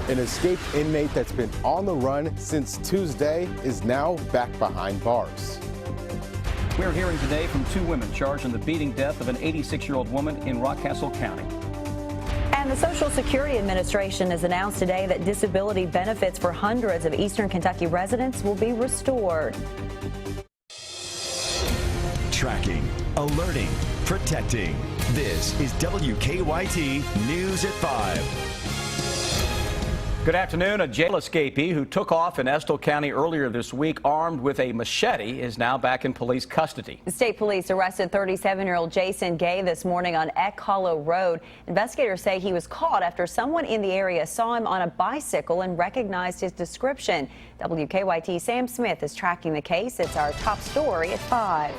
An escaped inmate that's been on the run since Tuesday is now back behind bars. We're hearing today from two women charged in the beating death of an 86-year-old woman in Rockcastle County. And the Social Security Administration has announced today that disability benefits for hundreds of Eastern Kentucky residents will be restored. Tracking, alerting, protecting. This is WKYT News at 5. Good afternoon. A jail escapee who took off in Estill County earlier this week armed with a machete is now back in police custody. State police arrested 37-year-old Jason Gay this morning on Eck Hollow Road. Investigators say he was caught after someone in the area saw him on a bicycle and recognized his description. WKYT Sam Smith is tracking the case. It's our top story at 5.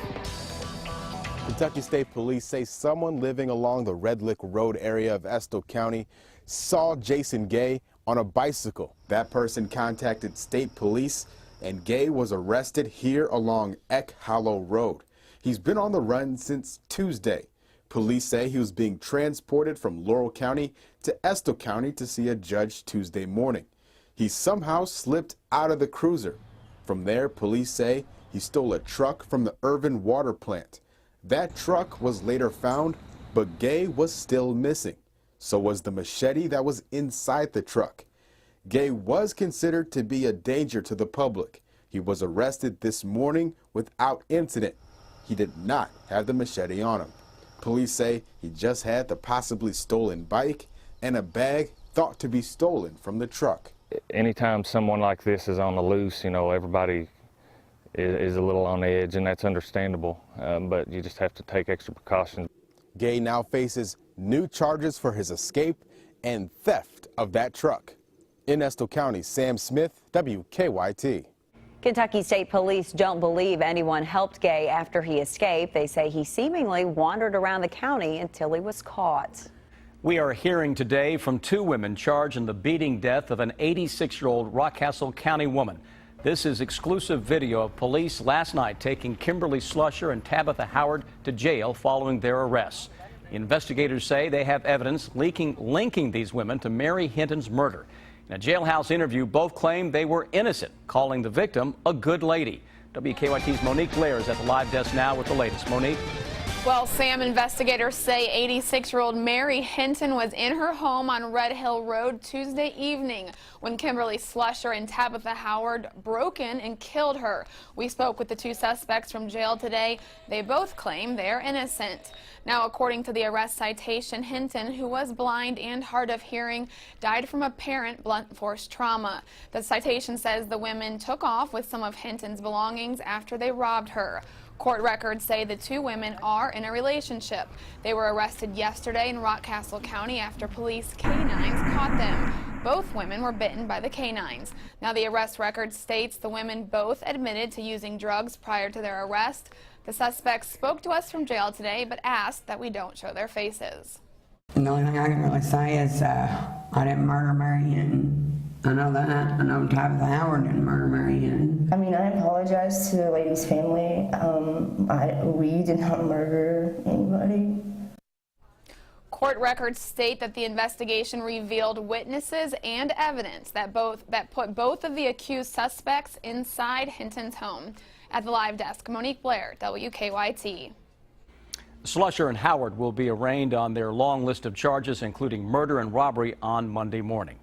Kentucky State Police say someone living along the Red Lick Road area of Estill County saw Jason Gay on a bicycle. That person contacted state police and Gay was arrested here along Eck Hollow Road. He's been on the run since Tuesday. Police say he was being transported from Laurel County to Estill County to see a judge Tuesday morning. He somehow slipped out of the cruiser. From there, police say he stole a truck from the Irvin water plant. That truck was later found, but Gay was still missing. So was the machete that was inside the truck. Gay was considered to be a danger to the public. He was arrested this morning without incident. He did not have the machete on him. Police say he just had the possibly stolen bike and a bag thought to be stolen from the truck. Anytime someone like this is on the loose, you know, everybody is a little on edge, and that's understandable, but you just have to take extra precautions. Gay now faces new charges for his escape and theft of that truck. In Estill County, Sam Smith, WKYT. Kentucky State Police don't believe anyone helped Gay after he escaped. They say he seemingly wandered around the county until he was caught. We are hearing today from two women charged in the beating death of an 86-year-old Rockcastle County woman. This is exclusive video of police last night taking Kimberly Slusher and Tabitha Howard to jail following their arrests. Investigators say they have evidence linking these women to Mary Hinton's murder. In a jailhouse interview, both claimed they were innocent, calling the victim a good lady. WKYT's Monique Blair is at the live desk now with the latest. Monique. Well, Sam, investigators say 86-year-old Mary Hinton was in her home on Red Hill Road Tuesday evening when Kimberly Slusher and Tabitha Howard broke in and killed her. We spoke with the two suspects from jail today. They both claim they're innocent. Now, according to the arrest citation, Hinton, who was blind and hard of hearing, died from apparent blunt force trauma. The citation says the women took off with some of Hinton's belongings after they robbed her. Court records say the two women are in a relationship. They were arrested yesterday in Rockcastle County after police canines caught them. Both women were bitten by the canines. Now, the arrest record states the women both admitted to using drugs prior to their arrest. The suspects spoke to us from jail today, but asked that we don't show their faces. The only thing I can really say is I didn't murder Mary Hinton. I know that. I know Tabitha Howard didn't murder Mary Hinton. I mean, I apologize to the lady's family. We did not murder anybody. Court records state that the investigation revealed witnesses and evidence that put both of the accused suspects inside Hinton's home. At the live desk, Monique Blair, WKYT. Slusher and Howard will be arraigned on their long list of charges, including murder and robbery, on Monday morning.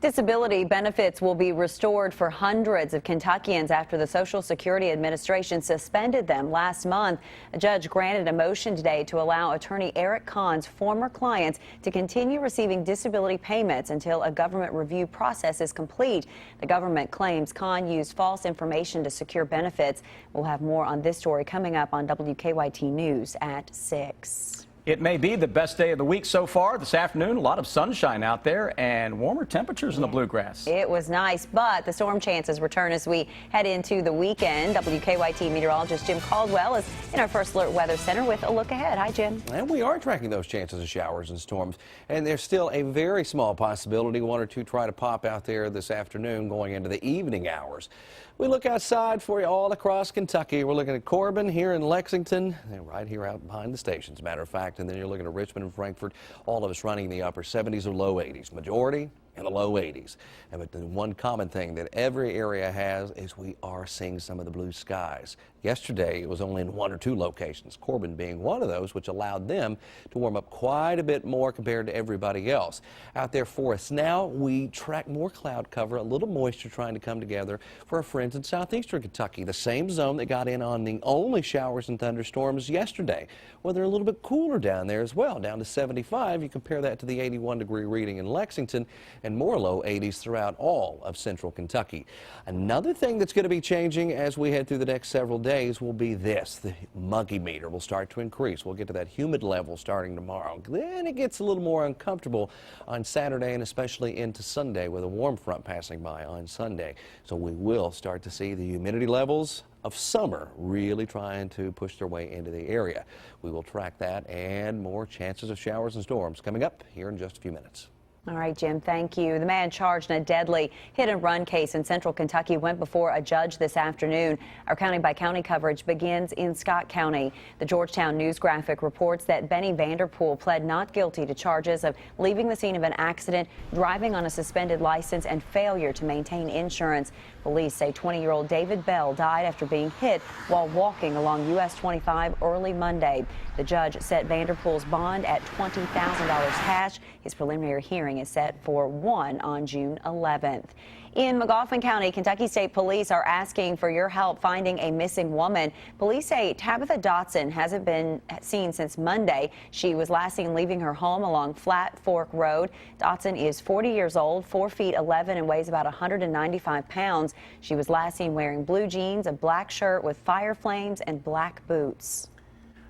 Disability benefits will be restored for hundreds of Kentuckians after the Social Security Administration suspended them last month. A judge granted a motion today to allow attorney Eric Kahn's former clients to continue receiving disability payments until a government review process is complete. The government claims Kahn used false information to secure benefits. We'll have more on this story coming up on WKYT News at 6. It may be the best day of the week so far this afternoon. A lot of sunshine out there and warmer temperatures in the bluegrass. It was nice, but the storm chances return as we head into the weekend. WKYT meteorologist Jim Caldwell is in our First Alert Weather Center with a look ahead. Hi, Jim. And we are tracking those chances of showers and storms. And there's still a very small possibility one or two try to pop out there this afternoon going into the evening hours. We look outside for you all across Kentucky. We're looking at Corbin here in Lexington, and right here out behind the station, as a matter of fact. And then you're looking at Richmond and Frankfort, all of us running in the upper 70s or low 80s. Majority in the low 80s. But the one common thing that every area has is we are seeing some of the blue skies. Yesterday, it was only in 1 or 2 locations, Corbin being one of those, which allowed them to warm up quite a bit more compared to everybody else. Out there for us now, we track more cloud cover, a little moisture trying to come together for our friends in southeastern Kentucky, the same zone that got in on the only showers and thunderstorms yesterday. Well, they're a little bit cooler down there as well, down to 75. You compare that to the 81-degree reading in Lexington and more low 80s throughout all of central Kentucky. Another thing that's going to be changing as we head through the next several days will be this. The muggy meter will start to increase. We'll get to that humid level starting tomorrow. Then it gets a little more uncomfortable on Saturday and especially into Sunday with a warm front passing by on Sunday. So we will start to see the humidity levels of summer really trying to push their way into the area. We will track that and more chances of showers and storms coming up here in just a few minutes. All right, Jim, thank you. The man charged in a deadly hit-and-run case in central Kentucky went before a judge this afternoon. Our county-by-county coverage begins in Scott County. The Georgetown News graphic reports that Benny Vanderpool pled not guilty to charges of leaving the scene of an accident, driving on a suspended license, and failure to maintain insurance. Police say 20-year-old David Bell died after being hit while walking along US 25 early Monday. The judge set Vanderpool's bond at $20,000 cash. His preliminary hearing is set for 1 on June 11th. In McGoffin County, Kentucky State Police are asking for your help finding a missing woman. Police say Tabitha Dotson hasn't been seen since Monday. She was last seen leaving her home along Flat Fork Road. Dotson is 40 years old, 4 feet 11, and weighs about 195 pounds. She was last seen wearing blue jeans, a black shirt with fire flames, and black boots.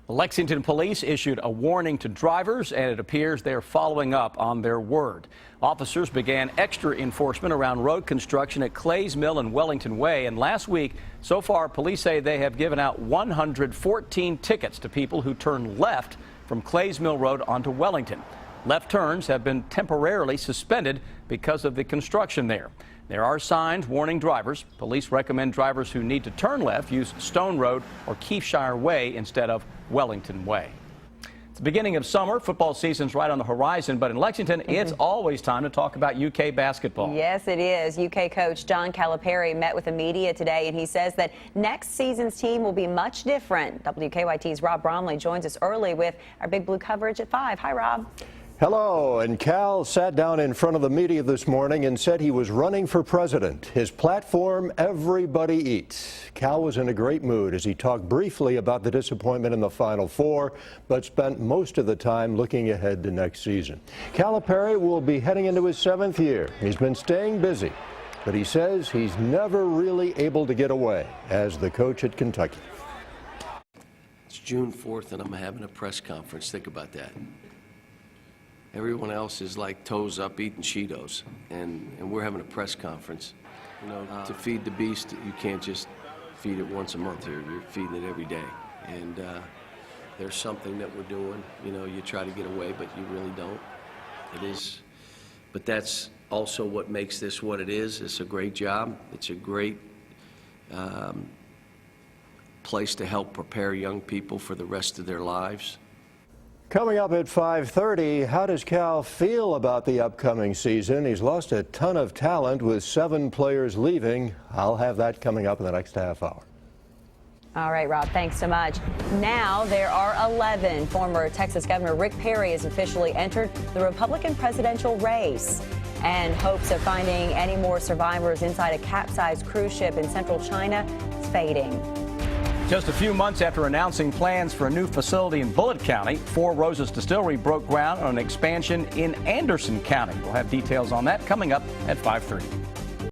Lexington police issued a warning to drivers, and it appears they're following up on their word. Officers began extra enforcement around road construction at Clay's Mill and Wellington Way, and last week, so far, police say they have given out 114 tickets to people who turn left from Clay's Mill Road onto Wellington. Left turns have been temporarily suspended because of the construction there. There are signs warning drivers. Police recommend drivers who need to turn left use Stone Road or Keefshire Way instead of Wellington Way. It's the beginning of summer. Football season's right on the horizon, but in Lexington, it's always time to talk about UK basketball. Yes, it is. UK coach John Calipari met with the media today, and he says that next season's team will be much different. WKYT's Rob Bromley joins us early with our Big Blue coverage at 5. Hi, Rob. Hello, and Cal sat down in front of the media this morning and said he was running for president. His platform, everybody eats. Cal was in a great mood as he talked briefly about the disappointment in the Final Four, but spent most of the time looking ahead to next season. Calipari will be heading into his 7th year. He's been staying busy, but he says he's never really able to get away as the coach at Kentucky. It's June 4th and I'm having a press conference. Think about that. Everyone else is like toes up eating Cheetos, and we're having a press conference. You know, to feed the beast, you can't just feed it once a month here. You're feeding it every day. And there's something that we're doing. You know, you try to get away, but you really don't. It is, but that's also what makes this what it is. It's a great job. It's a great place to help prepare young people for the rest of their lives. Coming up at 5:30, how does Cal feel about the upcoming season? He's lost a ton of talent with 7 players leaving. I'll have that coming up in the next half hour. All right, Rob, thanks so much. Now there are 11. Former Texas Governor Rick Perry has officially entered the Republican presidential race, and hopes of finding any more survivors inside a capsized cruise ship in central China is fading. Just a few months after announcing plans for a new facility in Bullitt County, Four Roses Distillery broke ground on an expansion in Anderson County. We'll have details on that coming up at 5:30.